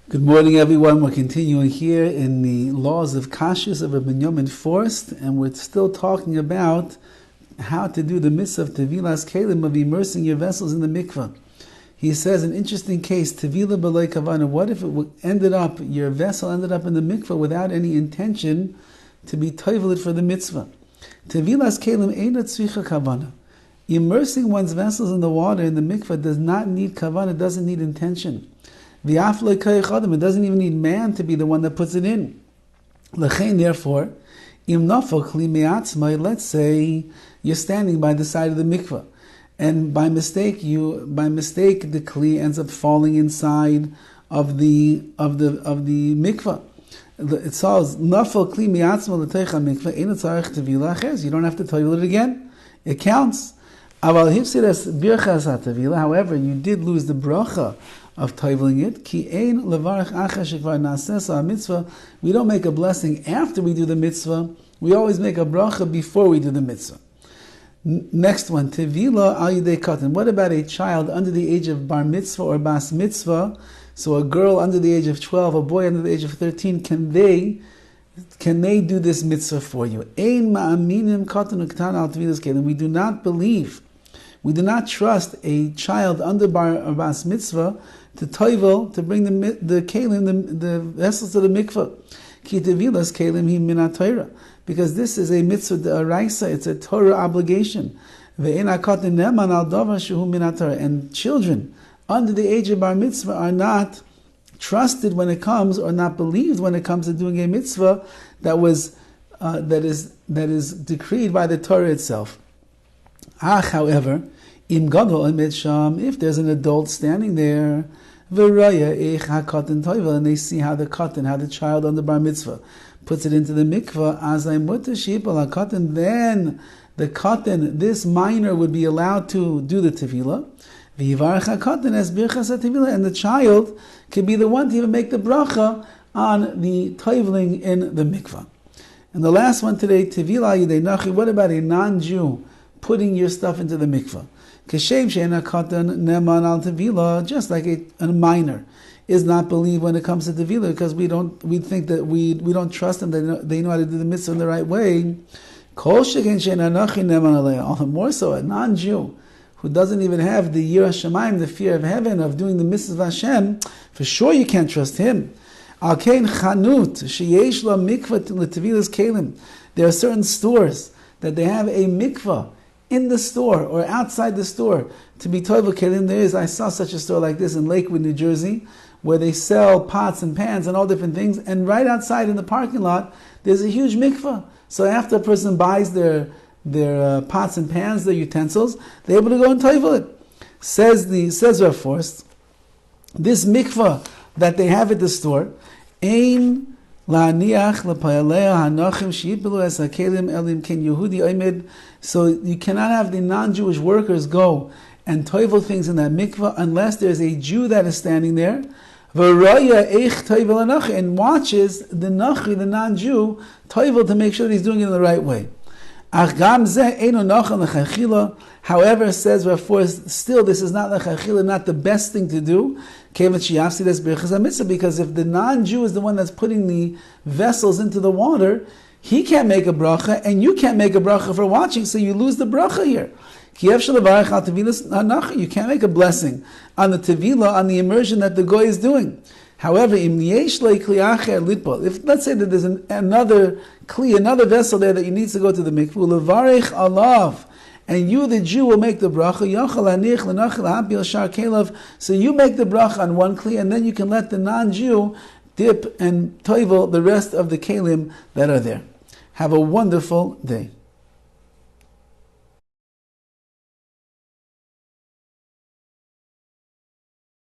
Good morning, everyone. We're continuing here in the laws of KASHRUS of Rabbi Binyamin Forst, and we're still talking about how to do the mitzvah of Tevilas Kelim, of immersing your vessels in the mikveh. He says an interesting case, Tevila b'lei kavana. What if your vessel ended up in the mikveh without any intention to be tovelit for the mitzvah? Tevilas Kelim eina tzricha kavana. Immersing one's vessels in the water in the mikveh does not need kavana, doesn't need intention. It doesn't even need man to be the one that puts it in. Therefore, let's say you're standing by the side of the mikveh, and by mistake the kli ends up falling inside of the mikveh. It says nafal kli mi'atzma l'teicha mikveh ein tzarich tevila aches. You don't have to tevil it again. It counts. However, you did lose the bracha of toveling it. Ki ein levarach achash shekvar nasesa mitzvah. We don't make a blessing after we do the mitzvah. We always make a bracha before we do the mitzvah. Next one, tevila al yidei katan. What about a child under the age of bar mitzvah or bas mitzvah? So a girl under the age of 12, a boy under the age of 13, can they do this mitzvah for you? Ein ma'aminim katan u'ktan al tevilas kelim. We do not believe, we do not trust a child under bar or bas mitzvah to tovel, to bring the kelim, the vessels to the mikveh. Ki tevilas kelim hi min ha-Torah. Because this is a mitzvah d'oraisa, it's a Torah obligation. Ve'en ha-katan ne'eman al davar shehu min ha-Torah. And children under the age of bar mitzvah are not trusted when it comes, or not believed when it comes to doing a mitzvah that is decreed by the Torah itself. However, im gadol omed sham, if there's an adult standing there, v'raya eich ha-katan tovel, and they see how the child under bar mitzvah puts it into the mikvah, azay mutar sheyipol ha-katan, then the katan, this minor, would be allowed to do the tefillah. V'yivarech ha-katan es birchas ha-tefillah, and the child can be the one to even make the bracha on the toveling in the mikvah. And the last one today, tevila yidei nachi. What about a non-Jew putting your stuff into the mikvah? Kashem she'en ha-katan ne'eman al tevila, just like a minor is not believed when it comes to tevila, because we think that we don't trust them, they know how to do the mitzvah in the right way. Kol sheken she'en hanachi ne'eman alei. All the more so a non-Jew who doesn't even have the yirah shamayim, the fear of heaven, of doing the mitzvah of Hashem, for sure you can't trust him. Al kein chanut sheyesh la mikvah l'tevilas kelim. There are certain stores that they have a mikvah in the store or outside the store to be tovel kelim. I saw such a store like this in Lakewood, New Jersey, where they sell pots and pans and all different things, and right outside in the parking lot there's a huge mikvah. So after a person buys their pots and pans, their utensils, they're able to go and tovel it. Says Rav Forst, this mikvah that they have at the store, ein la'aniach l'payalei hanachim sheyipilu es hakelim elim ken Yehudi omed. So you cannot have the non-Jewish workers go and tovel things in that mikvah unless there's a Jew that is standing there, v'raya eich tovel hanachi, and watches the nachi, the non-Jew, tovel to make sure that he's doing it in the right way. However, says Rav Forst, still this is not l'chachila, not the best thing to do, because if the non-Jew is the one that's putting the vessels into the water, he can't make a bracha, and you can't make a bracha for watching, so you lose the bracha here. You can't make a blessing on the tevilah, on the immersion that the goy is doing. However, if let's say that there's another kli, another vessel there that you need to go to the mikveh, and you, the Jew, will make the bracha. So you make the bracha on one kli, and then you can let the non-Jew dip and tovel the rest of the kelim that are there. Have a wonderful day.